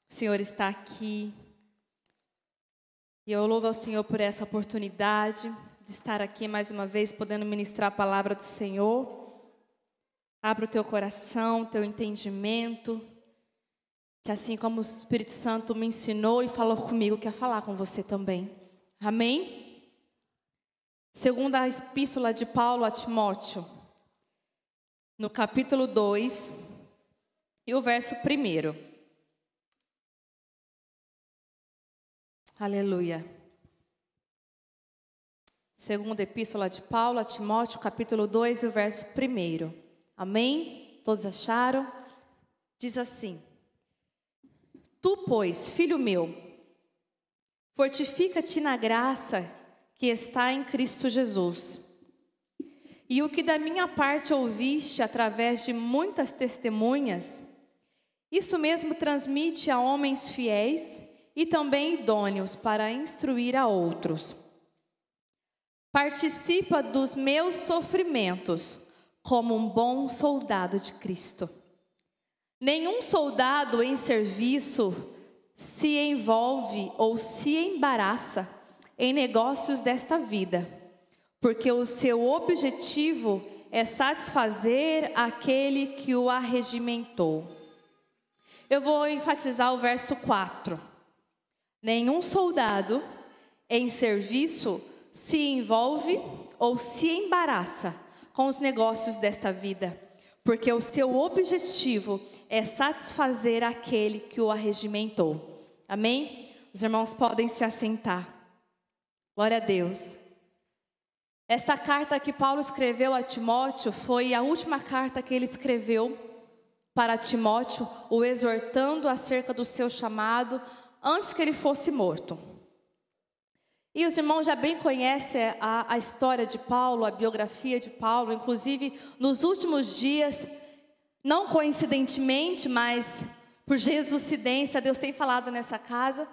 O Senhor está aqui. E eu louvo ao Senhor por essa oportunidade de estar aqui mais uma vez, podendo ministrar a palavra do Senhor. Abra o teu coração, o teu entendimento, que assim como o Espírito Santo me ensinou e falou comigo, quer falar com você também. Amém? Segunda a epístola de Paulo a Timóteo, no capítulo 2 e o verso 1. Aleluia. Segunda epístola de Paulo a Timóteo, capítulo 2 e o verso 1. Amém? Todos acharam? Diz assim: Tu, pois, filho meu, fortifica-te na graça que está em Cristo Jesus. E o que da minha parte ouviste através de muitas testemunhas, isso mesmo transmite a homens fiéis e também idôneos para instruir a outros. Participa dos meus sofrimentos como um bom soldado de Cristo. Nenhum soldado em serviço se envolve ou se embaraça em negócios desta vida, porque o seu objetivo é satisfazer aquele que o arregimentou. Eu vou enfatizar o verso 4. Nenhum soldado em serviço se envolve ou se embaraça com os negócios desta vida, porque o seu objetivo é satisfazer aquele que o arregimentou. Amém? Os irmãos podem se assentar. Glória a Deus. Esta carta que Paulo escreveu a Timóteo foi a última carta que ele escreveu para Timóteo, o exortando acerca do seu chamado antes que ele fosse morto. E os irmãos já bem conhecem a história de Paulo, a biografia de Paulo. Inclusive, nos últimos dias, não coincidentemente, mas por jesuscidência, Deus tem falado nessa casa.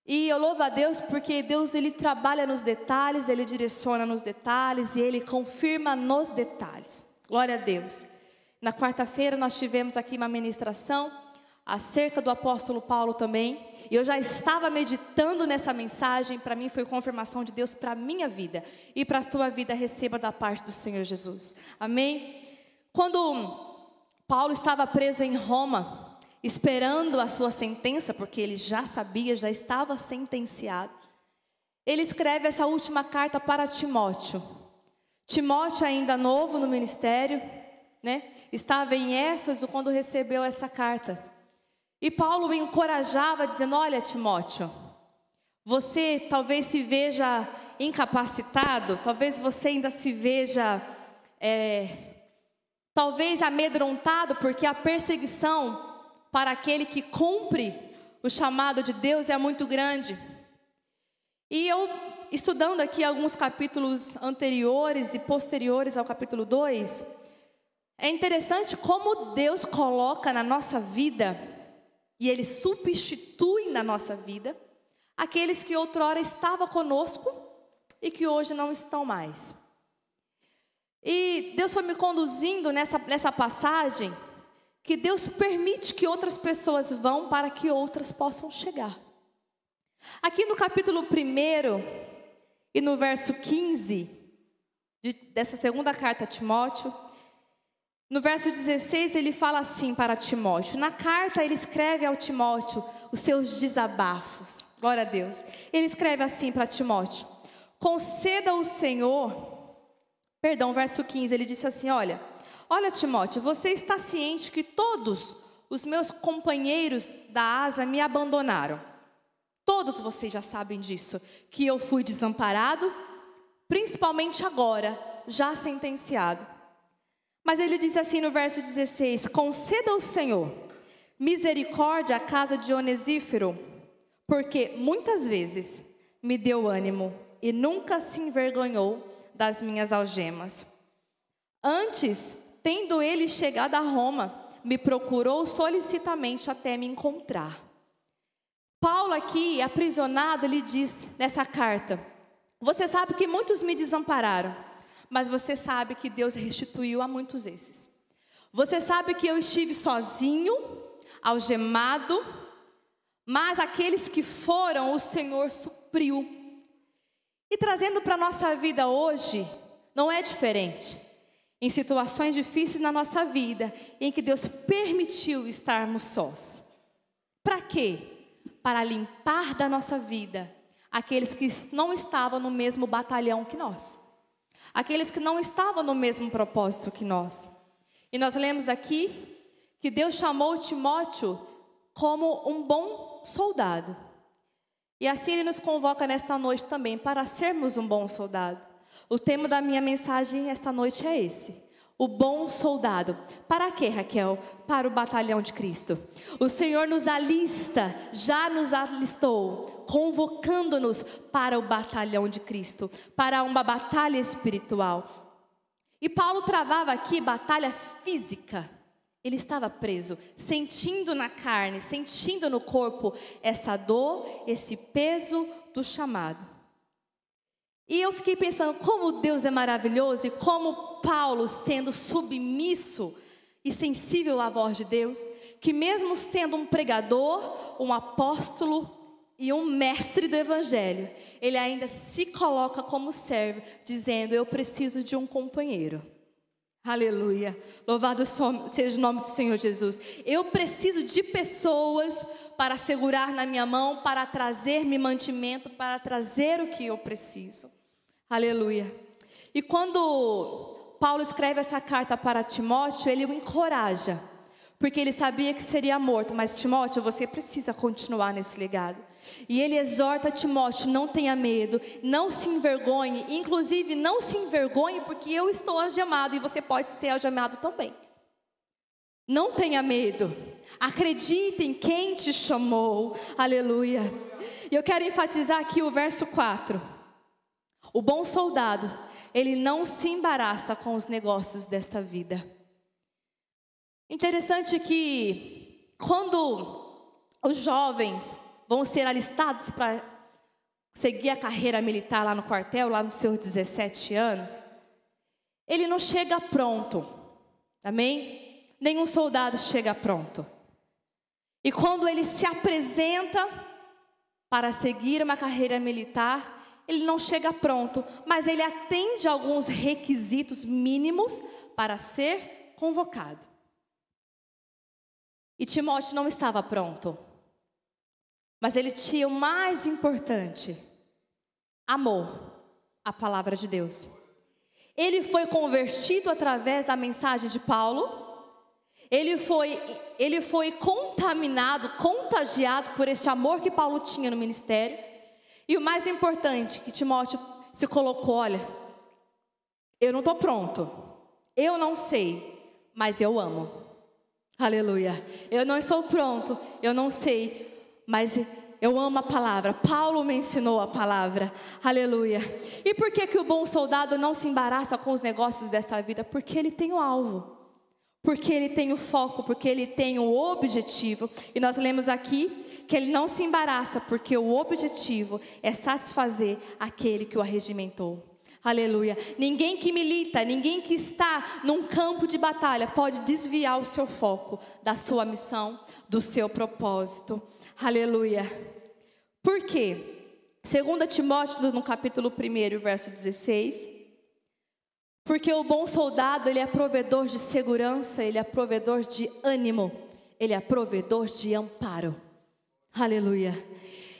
E eu louvo a Deus porque Deus, Ele trabalha nos detalhes, Ele direciona nos detalhes e Ele confirma nos detalhes. Glória a Deus. Na quarta-feira nós tivemos aqui uma ministração acerca do apóstolo Paulo também. E eu já estava meditando nessa mensagem. Para mim foi confirmação de Deus para a minha vida. E para a tua vida, receba da parte do Senhor Jesus. Amém? Quando Paulo estava preso em Roma, esperando a sua sentença, porque ele já sabia, já estava sentenciado, ele escreve essa última carta para Timóteo. Timóteo ainda novo no ministério, né? Estava em Éfeso quando recebeu essa carta. E Paulo o encorajava dizendo: olha, Timóteo, você talvez se veja incapacitado, talvez você ainda se veja talvez amedrontado, porque a perseguição para aquele que cumpre o chamado de Deus é muito grande. E eu, estudando aqui alguns capítulos anteriores e posteriores ao capítulo 2, é interessante como Deus coloca na nossa vida, e Ele substitui na nossa vida, aqueles que outrora estavam conosco e que hoje não estão mais. E Deus foi me conduzindo nessa passagem, que Deus permite que outras pessoas vão para que outras possam chegar. Aqui no capítulo 1 e no verso 15 dessa segunda carta a Timóteo, no verso 16 ele fala assim para Timóteo. Na carta ele escreve ao Timóteo os seus desabafos. Glória a Deus. Ele escreve assim para Timóteo: conceda ao Senhor, verso 15, ele disse assim: olha Timóteo, você está ciente que todos os meus companheiros da asa me abandonaram. Todos vocês já sabem disso, que eu fui desamparado, principalmente agora, já sentenciado. Mas ele diz assim no verso 16: conceda ao Senhor misericórdia à casa de Onesíforo, porque muitas vezes me deu ânimo e nunca se envergonhou das minhas algemas. Antes, tendo ele chegado a Roma, me procurou solicitamente até me encontrar. Paulo aqui, aprisionado, ele diz nessa carta: você sabe que muitos me desampararam, mas você sabe que Deus restituiu a muitos esses. Você sabe que eu estive sozinho, algemado, mas aqueles que foram, o Senhor supriu. E trazendo para a nossa vida hoje, não é diferente. Em situações difíceis na nossa vida, em que Deus permitiu estarmos sós. Para quê? Para limpar da nossa vida aqueles que não estavam no mesmo batalhão que nós. Aqueles que não estavam no mesmo propósito que nós. E nós lemos aqui que Deus chamou Timóteo como um bom soldado. E assim Ele nos convoca nesta noite também para sermos um bom soldado. O tema da minha mensagem esta noite é esse: o bom soldado. Para quê, Raquel? Para o batalhão de Cristo. O Senhor nos alista, já nos alistou, convocando-nos para o batalhão de Cristo, para uma batalha espiritual. E Paulo travava aqui batalha física. Ele estava preso, sentindo na carne, sentindo no corpo essa dor, esse peso do chamado. E eu fiquei pensando como Deus é maravilhoso e como Paulo, sendo submisso e sensível à voz de Deus, que mesmo sendo um pregador, um apóstolo e um mestre do evangelho, ele ainda se coloca como servo, dizendo: eu preciso de um companheiro. Aleluia, louvado seja o nome do Senhor Jesus. Eu preciso de pessoas para segurar na minha mão, para trazer-me mantimento, para trazer o que eu preciso. Aleluia. E quando Paulo escreve essa carta para Timóteo, ele o encoraja, porque ele sabia que seria morto. Mas Timóteo, você precisa continuar nesse legado. E ele exorta Timóteo: não tenha medo, não se envergonhe. Inclusive não se envergonhe, porque eu estou algemado e você pode ser algemado também. Não tenha medo, acredite em quem te chamou. Aleluia. E eu quero enfatizar aqui o verso 4. O bom soldado, ele não se embaraça com os negócios desta vida. Interessante que quando os jovens vão ser alistados para seguir a carreira militar lá no quartel, lá nos seus 17 anos, ele não chega pronto, amém? Nenhum soldado chega pronto. E quando ele se apresenta para seguir uma carreira militar, ele não chega pronto, mas ele atende a alguns requisitos mínimos para ser convocado. E Timóteo não estava pronto, mas ele tinha o mais importante: amor à palavra de Deus. Ele foi convertido através da mensagem de Paulo. Ele foi contaminado, contagiado por esse amor que Paulo tinha no ministério. E o mais importante, que Timóteo se colocou: olha, eu não estou pronto, eu não sei, mas eu amo. Aleluia. Eu não estou pronto, eu não sei, mas eu amo a palavra. Paulo me ensinou a palavra. Aleluia. E por que o bom soldado não se embaraça com os negócios desta vida? Porque ele tem o alvo, porque ele tem o foco, porque ele tem o objetivo. E nós lemos aqui que ele não se embaraça, porque o objetivo é satisfazer aquele que o arregimentou. Aleluia. Ninguém que milita, ninguém que está num campo de batalha pode desviar o seu foco da sua missão, do seu propósito. Aleluia. Por quê? 2 Timóteo, no capítulo 1, verso 16. Porque o bom soldado, ele é provedor de segurança, ele é provedor de ânimo, ele é provedor de amparo. Aleluia.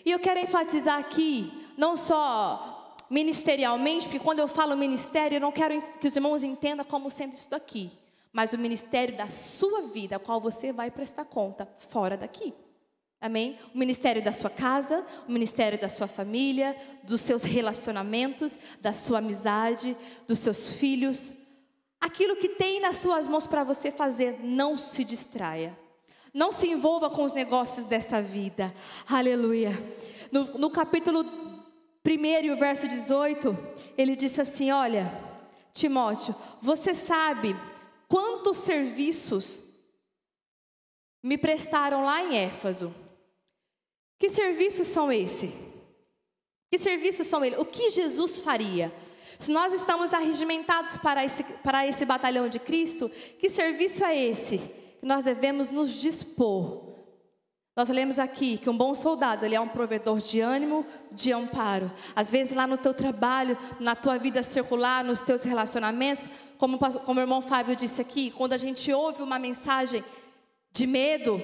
E eu quero enfatizar aqui, não só ministerialmente, porque quando eu falo ministério, eu não quero que os irmãos entendam como sendo isso daqui, mas o ministério da sua vida, a qual você vai prestar conta fora daqui. Amém? O ministério da sua casa, o ministério da sua família, dos seus relacionamentos, da sua amizade, dos seus filhos. Aquilo que tem nas suas mãos para você fazer, não se distraia. Não se envolva com os negócios desta vida. Aleluia. No capítulo 1, verso 18, ele disse assim: olha, Timóteo, você sabe quantos serviços me prestaram lá em Éfeso. Que serviços são esses? Que serviços são eles? O que Jesus faria? Se nós estamos arregimentados para esse batalhão de Cristo, que serviço é esse? Que nós devemos nos dispor. Nós lemos aqui que um bom soldado, ele é um provedor de ânimo, de amparo. Às vezes lá no teu trabalho, na tua vida circular, nos teus relacionamentos, como o irmão Fábio disse aqui, quando a gente ouve uma mensagem de medo,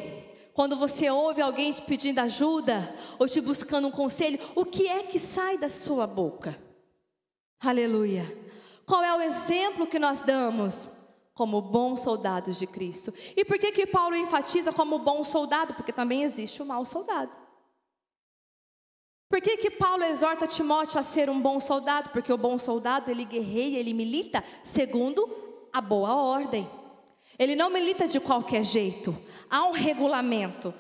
quando você ouve alguém te pedindo ajuda, ou te buscando um conselho, o que é que sai da sua boca? Aleluia. Qual é o exemplo que nós damos? Como bons soldados de Cristo. E por que Paulo enfatiza como bom soldado? Porque também existe o mau soldado. Por que Paulo exorta Timóteo a ser um bom soldado? Porque o bom soldado, ele guerreia, ele milita segundo a boa ordem. Ele não milita de qualquer jeito. Há um regulamento.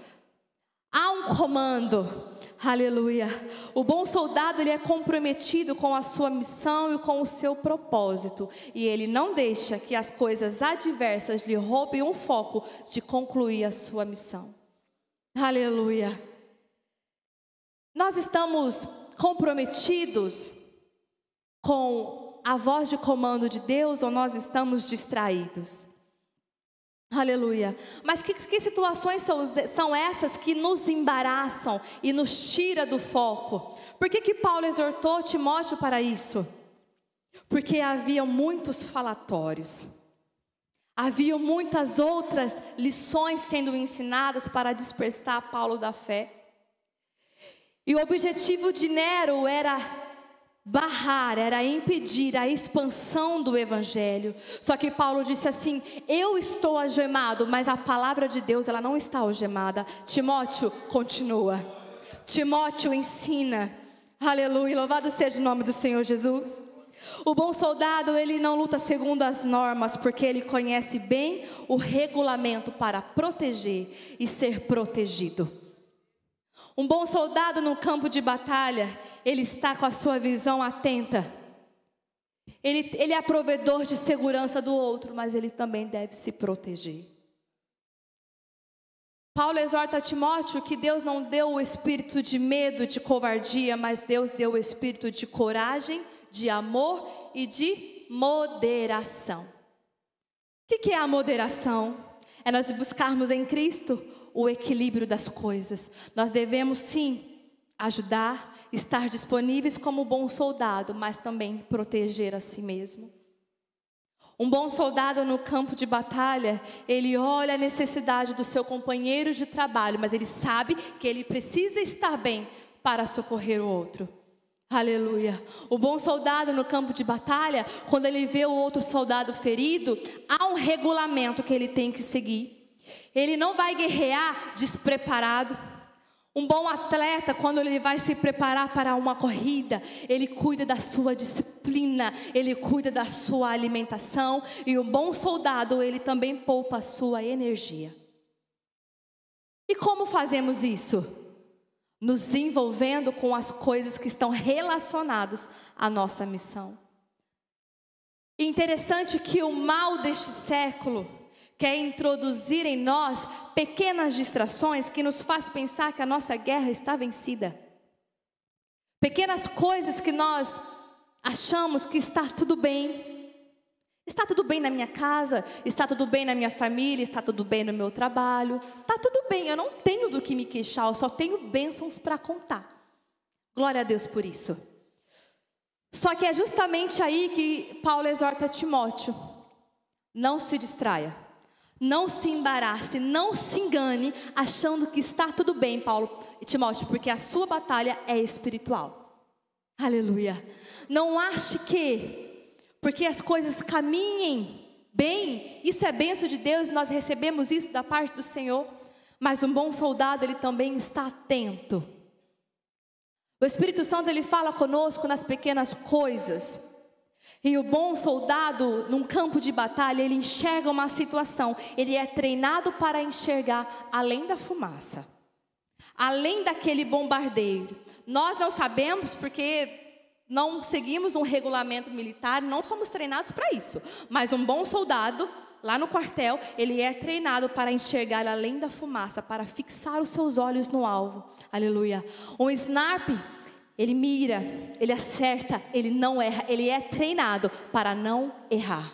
Há um comando. Aleluia. O bom soldado, ele é comprometido com a sua missão e com o seu propósito. E ele não deixa que as coisas adversas lhe roubem o foco de concluir a sua missão. Aleluia. Nós estamos comprometidos com a voz de comando de Deus ou nós estamos distraídos? Aleluia. Mas que situações são essas que nos embaraçam e nos tira do foco? Por que Paulo exortou Timóteo para isso? Porque havia muitos falatórios. Havia muitas outras lições sendo ensinadas para despertar Paulo da fé. E o objetivo de Nero era barrar, era impedir a expansão do evangelho. Só que Paulo disse assim: eu estou algemado, mas a palavra de Deus, ela não está algemada. Timóteo, continua. Timóteo, ensina. Aleluia, louvado seja o nome do Senhor Jesus. O bom soldado, ele não luta segundo as normas, porque ele conhece bem o regulamento para proteger e ser protegido. Um bom soldado no campo de batalha, ele está com a sua visão atenta. Ele é provedor de segurança do outro, mas ele também deve se proteger. Paulo exorta a Timóteo que Deus não deu o espírito de medo, de covardia, mas Deus deu o espírito de coragem, de amor e de moderação. O que é a moderação? É nós buscarmos em Cristo o equilíbrio das coisas. Nós devemos sim ajudar, estar disponíveis como bom soldado, mas também proteger a si mesmo. Um bom soldado no campo de batalha, ele olha a necessidade do seu companheiro de trabalho, mas ele sabe que ele precisa estar bem para socorrer o outro. Aleluia. O bom soldado no campo de batalha, quando ele vê o outro soldado ferido, há um regulamento que ele tem que seguir. Ele não vai guerrear despreparado. Um bom atleta, quando ele vai se preparar para uma corrida, ele cuida da sua disciplina, ele cuida da sua alimentação. E o bom soldado, ele também poupa a sua energia. E como fazemos isso? Nos envolvendo com as coisas que estão relacionadas à nossa missão. Interessante que o mal deste século quer introduzir em nós pequenas distrações que nos faz pensar que a nossa guerra está vencida. Pequenas coisas que nós achamos que está tudo bem. Está tudo bem na minha casa, está tudo bem na minha família, está tudo bem no meu trabalho. Está tudo bem, eu não tenho do que me queixar, eu só tenho bênçãos para contar. Glória a Deus por isso. Só que é justamente aí que Paulo exorta Timóteo: não se distraia. Não se embarace, não se engane, achando que está tudo bem, Paulo e Timóteo, porque a sua batalha é espiritual. Aleluia. Não ache que, porque as coisas caminhem bem, isso é bênção de Deus, nós recebemos isso da parte do Senhor. Mas um bom soldado, ele também está atento. O Espírito Santo, ele fala conosco nas pequenas coisas. E o bom soldado, num campo de batalha, ele enxerga uma situação. Ele é treinado para enxergar além da fumaça, além daquele bombardeio. Nós não sabemos porque não seguimos um regulamento militar, não somos treinados para isso. Mas um bom soldado, lá no quartel, ele é treinado para enxergar além da fumaça, para fixar os seus olhos no alvo. Aleluia. Um sniper, ele mira, ele acerta, ele não erra, ele é treinado para não errar.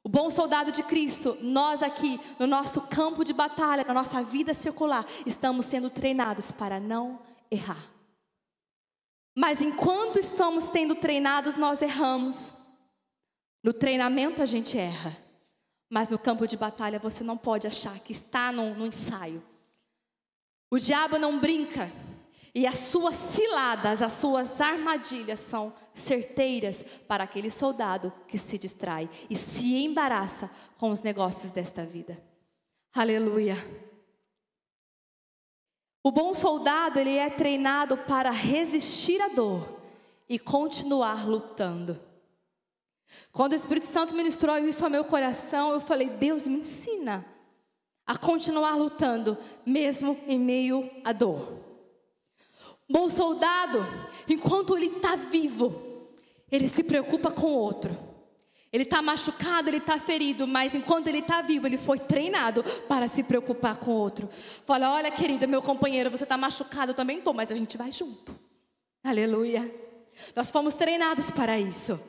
O bom soldado de Cristo, nós aqui no nosso campo de batalha, na nossa vida secular, estamos sendo treinados para não errar. Mas enquanto estamos sendo treinados, nós erramos. No treinamento a gente erra, mas no campo de batalha você não pode achar que está no ensaio. O diabo não brinca, e as suas ciladas, as suas armadilhas são certeiras para aquele soldado que se distrai e se embaraça com os negócios desta vida. Aleluia. O bom soldado, ele é treinado para resistir à dor e continuar lutando. Quando o Espírito Santo ministrou isso ao meu coração, eu falei: Deus, me ensina a continuar lutando, mesmo em meio à dor. Bom soldado, enquanto ele está vivo, ele se preocupa com o outro. Ele está machucado, ele está ferido, mas enquanto ele está vivo, ele foi treinado para se preocupar com o outro. Fala: olha, querido, meu companheiro, você está machucado, eu também estou, mas a gente vai junto. Aleluia. Nós fomos treinados para isso,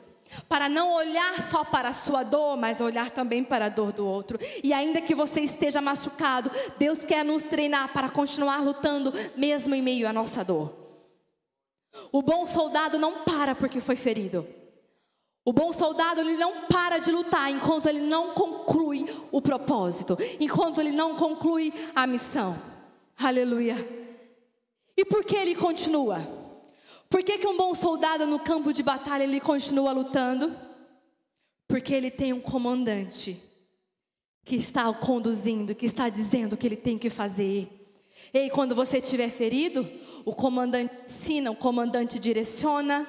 para não olhar só para a sua dor, mas olhar também para a dor do outro. E ainda que você esteja machucado, Deus quer nos treinar para continuar lutando, mesmo em meio à nossa dor. O bom soldado não para porque foi ferido. O bom soldado, ele não para de lutar enquanto ele não conclui o propósito, enquanto ele não conclui a missão. Aleluia. E por que ele continua? Por que um bom soldado no campo de batalha ele continua lutando? Porque ele tem um comandante que está o conduzindo, que está dizendo o que ele tem que fazer. E quando você estiver ferido, o comandante ensina, o comandante direciona.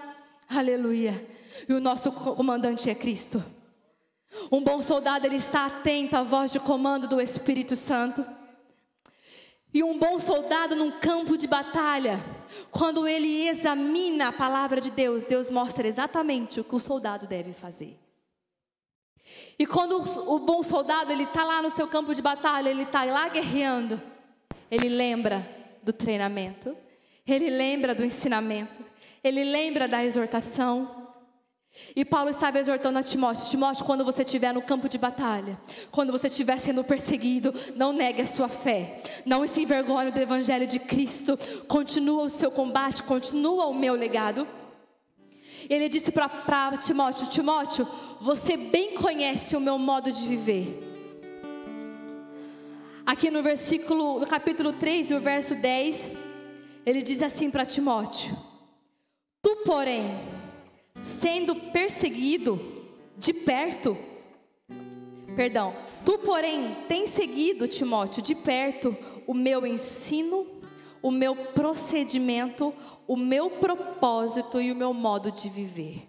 Aleluia. E o nosso comandante é Cristo. Um bom soldado, ele está atento à voz de comando do Espírito Santo. E um bom soldado num campo de batalha, quando ele examina a palavra de Deus, Deus mostra exatamente o que o soldado deve fazer. E quando o bom soldado, ele está lá no seu campo de batalha, ele está lá guerreando, ele lembra do treinamento, ele lembra do ensinamento, ele lembra da exortação. E Paulo estava exortando a Timóteo: Timóteo, quando você estiver no campo de batalha, quando você estiver sendo perseguido, não negue a sua fé, não se envergonhe do evangelho de Cristo, continua o seu combate, continua o meu legado. Ele disse para Timóteo: Timóteo, você bem conhece o meu modo de viver. Aqui no capítulo 3, o verso 10, ele diz assim para Timóteo: tu, porém, sendo perseguido de perto, tu, porém, tens seguido, Timóteo, de perto o meu ensino, o meu procedimento, o meu propósito e o meu modo de viver.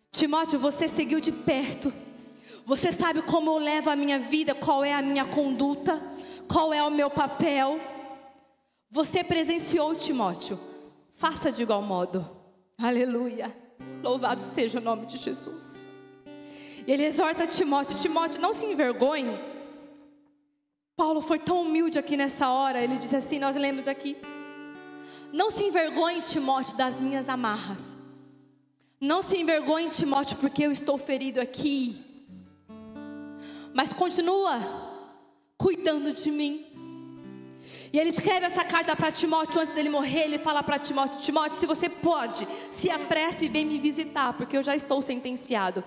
Timóteo, você seguiu de perto. Você sabe como eu levo a minha vida, qual é a minha conduta, qual é o meu papel. Você presenciou, Timóteo. Faça de igual modo. Aleluia. Louvado seja o nome de Jesus. E ele exorta Timóteo: Timóteo, não se envergonhe. Paulo foi tão humilde aqui nessa hora. Ele diz assim, nós lemos aqui: não se envergonhe, Timóteo, das minhas amarras. Não se envergonhe, Timóteo, porque eu estou ferido aqui. Mas continua cuidando de mim. E ele escreve essa carta para Timóteo antes dele morrer. Ele fala para Timóteo: Timóteo, se você pode, se apresse e vem me visitar, porque eu já estou sentenciado.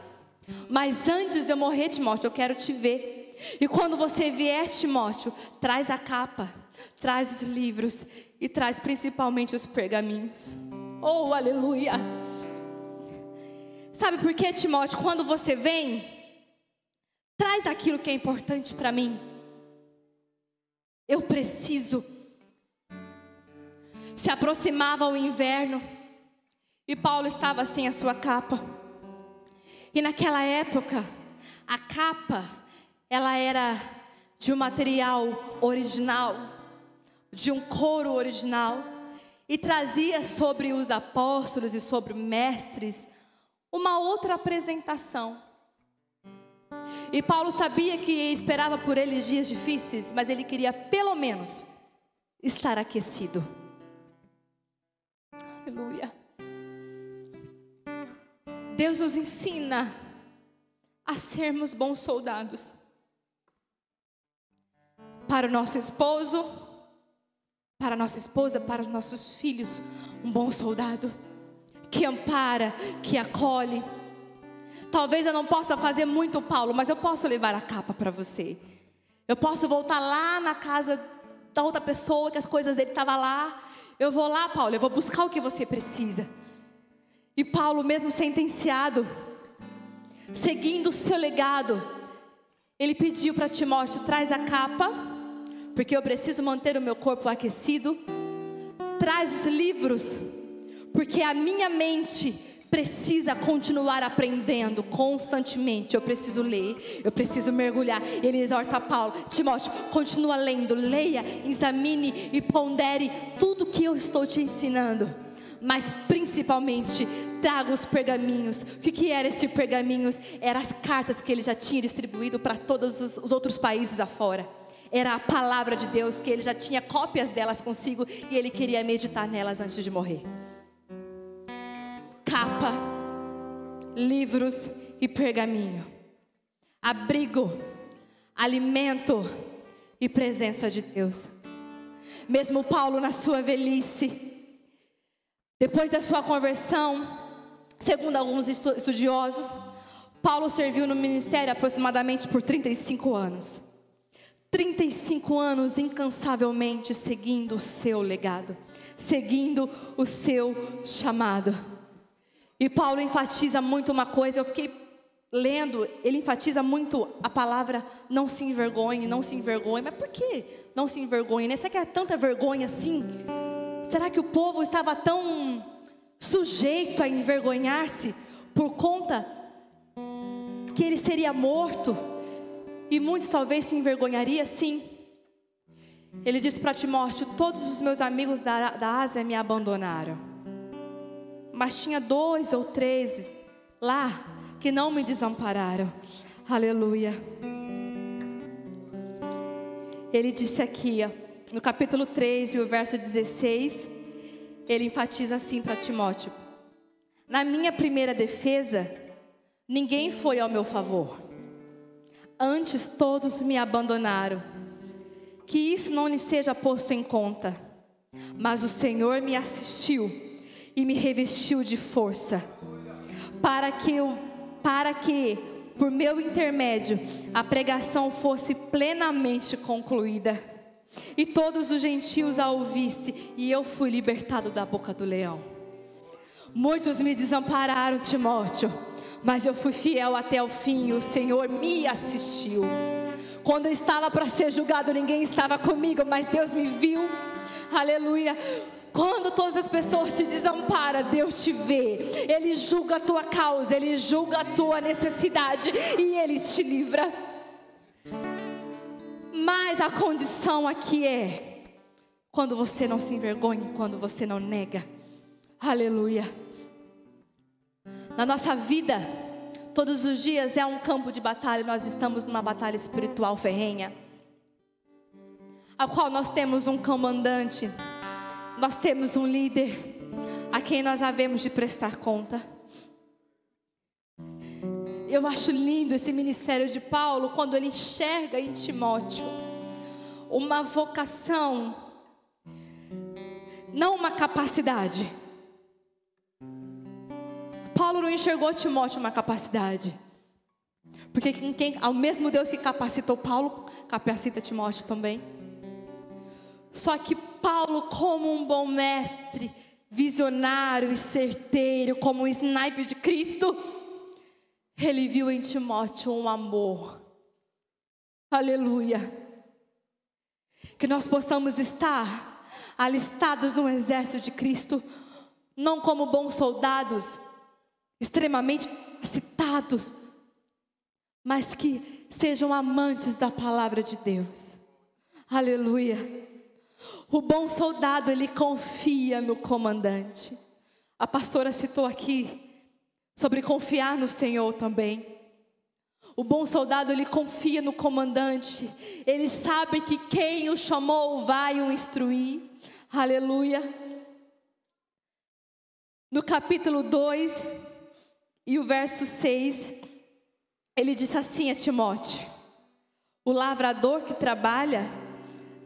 Mas antes de eu morrer, Timóteo, eu quero te ver. E quando você vier, Timóteo, traz a capa, traz os livros e traz principalmente os pergaminhos. Oh, aleluia. Sabe por quê, Timóteo? Quando você vem, traz aquilo que é importante para mim. Eu preciso. Se aproximava o inverno e Paulo estava sem a sua capa. E naquela época, a capa, ela era de um material original, de um couro original, e trazia sobre os apóstolos e sobre mestres uma outra apresentação. E Paulo sabia que esperava por eles dias difíceis, mas ele queria pelo menos estar aquecido. Aleluia. Deus nos ensina a sermos bons soldados. Para o nosso esposo, para a nossa esposa, para os nossos filhos, um bom soldado que ampara, que acolhe. Talvez eu não possa fazer muito, Paulo, mas eu posso levar a capa para você. Eu posso voltar lá na casa da outra pessoa, que as coisas dele estavam lá. Eu vou lá, Paulo, eu vou buscar o que você precisa. E Paulo, mesmo sentenciado, seguindo o seu legado, ele pediu para Timóteo: traz a capa, porque eu preciso manter o meu corpo aquecido. Traz os livros, porque a minha mente precisa continuar aprendendo constantemente. Eu preciso ler, eu preciso mergulhar. Ele exorta Paulo: Timóteo, continua lendo, leia, examine e pondere tudo que eu estou te ensinando. Mas principalmente, traga os pergaminhos. O que eram esses pergaminhos? Eram as cartas que ele já tinha distribuído para todos os outros países afora. Era a palavra de Deus, que ele já tinha cópias delas consigo, e ele queria meditar nelas antes de morrer. Capa, livros e pergaminho, abrigo, alimento e presença de Deus. Mesmo Paulo na sua velhice, depois da sua conversão, segundo alguns estudiosos, Paulo serviu no ministério aproximadamente por 35 anos. 35 anos incansavelmente seguindo o seu legado, seguindo o seu chamado. E Paulo enfatiza muito uma coisa, eu fiquei lendo, ele enfatiza muito a palavra não se envergonhe, não se envergonhe. Mas por que não se envergonhe, né? Será que é tanta vergonha assim? Será que o povo estava tão sujeito a envergonhar-se por conta que ele seria morto? E muitos talvez se envergonhariam, sim. Ele disse para Timóteo: todos os meus amigos da Ásia me abandonaram, mas tinha 2 ou 3 lá que não me desampararam. Aleluia. Ele disse aqui, no capítulo 3 e o verso 16, ele enfatiza assim para Timóteo: na minha primeira defesa, ninguém foi ao meu favor. Antes todos me abandonaram. Que isso não lhe seja posto em conta. Mas o Senhor me assistiu e me revestiu de força, para que por meu intermédio a pregação fosse plenamente concluída, e todos os gentios a ouvissem, e eu fui libertado da boca do leão. Muitos me desampararam, Timóteo, mas eu fui fiel até o fim, e o Senhor me assistiu. Quando eu estava para ser julgado, ninguém estava comigo, mas Deus me viu. Aleluia. Quando todas as pessoas te desamparam, Deus te vê. Ele julga a tua causa, Ele julga a tua necessidade, e Ele te livra. Mas a condição aqui é quando você não se envergonha, quando você não nega. Aleluia. Na nossa vida, todos os dias é um campo de batalha. Nós estamos numa batalha espiritual ferrenha, a qual nós temos um comandante, nós temos um líder a quem nós havemos de prestar conta. Eu acho lindo esse ministério de Paulo, quando ele enxerga em Timóteo uma vocação, não uma capacidade. Paulo não enxergou Timóteo uma capacidade, porque ao mesmo Deus que capacitou Paulo, capacita Timóteo também. Só que Paulo, como um bom mestre, visionário e certeiro, como um sniper de Cristo, ele viu em Timóteo um amor. Aleluia. Que nós possamos estar alistados no exército de Cristo, não como bons soldados, extremamente capacitados, mas que sejam amantes da palavra de Deus. Aleluia. O bom soldado, ele confia no comandante. A pastora citou aqui sobre confiar no Senhor também. O bom soldado, ele confia no comandante. Ele sabe que quem o chamou vai o instruir. Aleluia. No capítulo 2 e o verso 6, ele disse assim a Timóteo: o lavrador que trabalha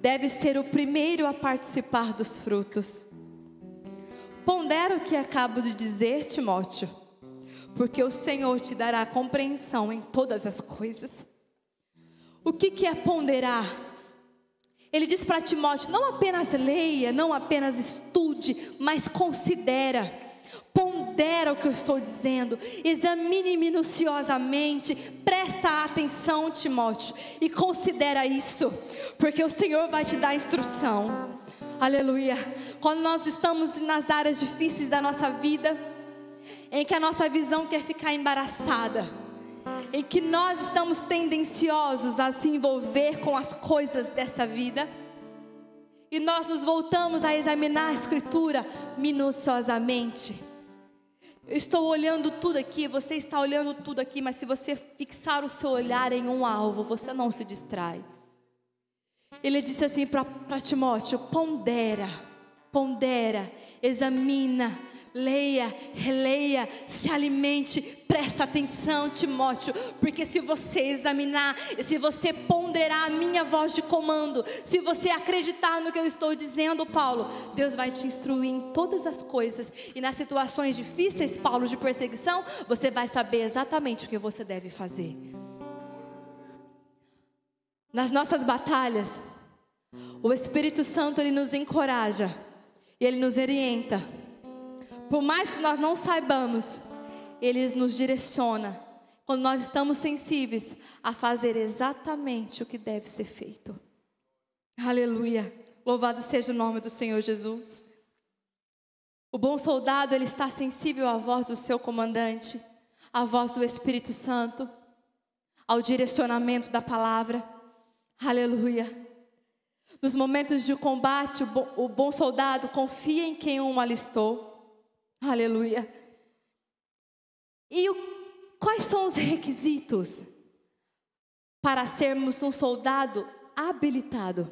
deve ser o primeiro a participar dos frutos. Pondera o que acabo de dizer, Timóteo, porque o Senhor te dará compreensão em todas as coisas. O que é ponderar? Ele diz para Timóteo: não apenas leia, não apenas estude, mas considera. Pondera o que eu estou dizendo, examine minuciosamente, presta atenção, Timóteo, e considera isso, porque o Senhor vai te dar instrução. Aleluia. Quando nós estamos nas áreas difíceis da nossa vida, em que a nossa visão quer ficar embaraçada, em que nós estamos tendenciosos a se envolver com as coisas dessa vida, e nós nos voltamos a examinar a Escritura minuciosamente. Eu estou olhando tudo aqui, você está olhando tudo aqui, mas se você fixar o seu olhar em um alvo, você não se distrai. Ele disse assim para Timóteo: pondera, examina, leia, releia, se alimente, presta atenção, Timóteo, porque se você examinar, se você ponderar a minha voz de comando, se você acreditar no que eu estou dizendo, Paulo, Deus vai te instruir em todas as coisas, e nas situações difíceis, Paulo, de perseguição, você vai saber exatamente o que você deve fazer. Nas nossas batalhas, o Espírito Santo, ele nos encoraja e ele nos orienta. Por mais que nós não saibamos, ele nos direciona quando nós estamos sensíveis a fazer exatamente o que deve ser feito. Aleluia, louvado seja o nome do Senhor Jesus. O bom soldado, ele está sensível à voz do seu comandante, à voz do Espírito Santo, ao direcionamento da palavra. Aleluia. Nos momentos de combate, o bom soldado confia em quem o alistou. Aleluia. E quais são os requisitos para sermos um soldado habilitado?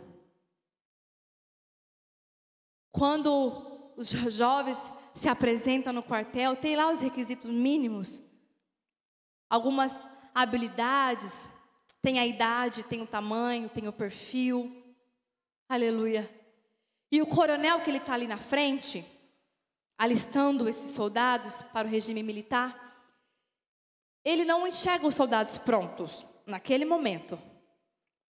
Quando os jovens se apresentam no quartel, tem lá os requisitos mínimos. Algumas habilidades, tem a idade, tem o tamanho, tem o perfil. Aleluia. E o coronel que ele está ali na frente, alistando esses soldados para o regime militar, ele não enxerga os soldados prontos naquele momento,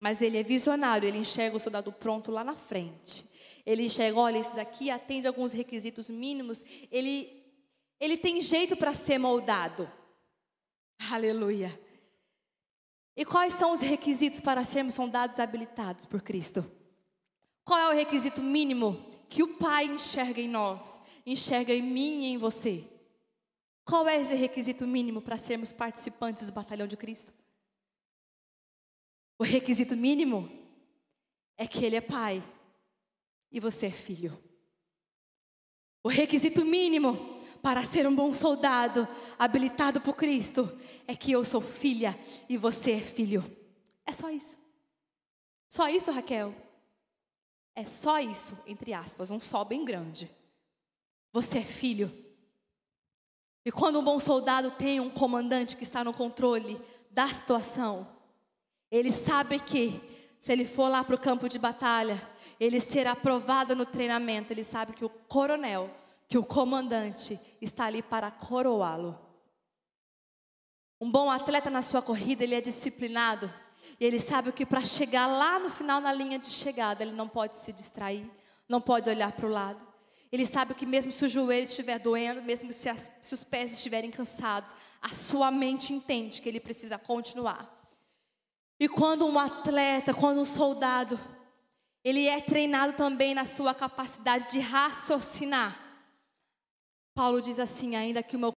mas ele é visionário, ele enxerga o soldado pronto lá na frente. Ele enxerga: olha, esse daqui atende alguns requisitos mínimos, ele tem jeito para ser moldado. Aleluia. E quais são os requisitos para sermos soldados habilitados por Cristo? Qual é o requisito mínimo que o Pai enxerga em nós, enxerga em mim e em você? Qual é esse requisito mínimo para sermos participantes do batalhão de Cristo? O requisito mínimo é que Ele é Pai e você é filho. O requisito mínimo para ser um bom soldado habilitado por Cristo é que eu sou filha e você é filho. É só isso. Só isso, Raquel? É só isso, entre aspas, um só bem grande. Você é filho. E quando um bom soldado tem um comandante que está no controle da situação, ele sabe que se ele for lá para o campo de batalha, ele será aprovado no treinamento. Ele sabe que o coronel, que o comandante está ali para coroá-lo. Um bom atleta na sua corrida, ele é disciplinado. E ele sabe que para chegar lá no final, na linha de chegada, ele não pode se distrair, não pode olhar para o lado. Ele sabe que mesmo se o joelho estiver doendo, mesmo se os pés estiverem cansados, a sua mente entende que ele precisa continuar. E quando um atleta, quando um soldado, ele é treinado também na sua capacidade de raciocinar. Paulo diz assim: ainda que o meu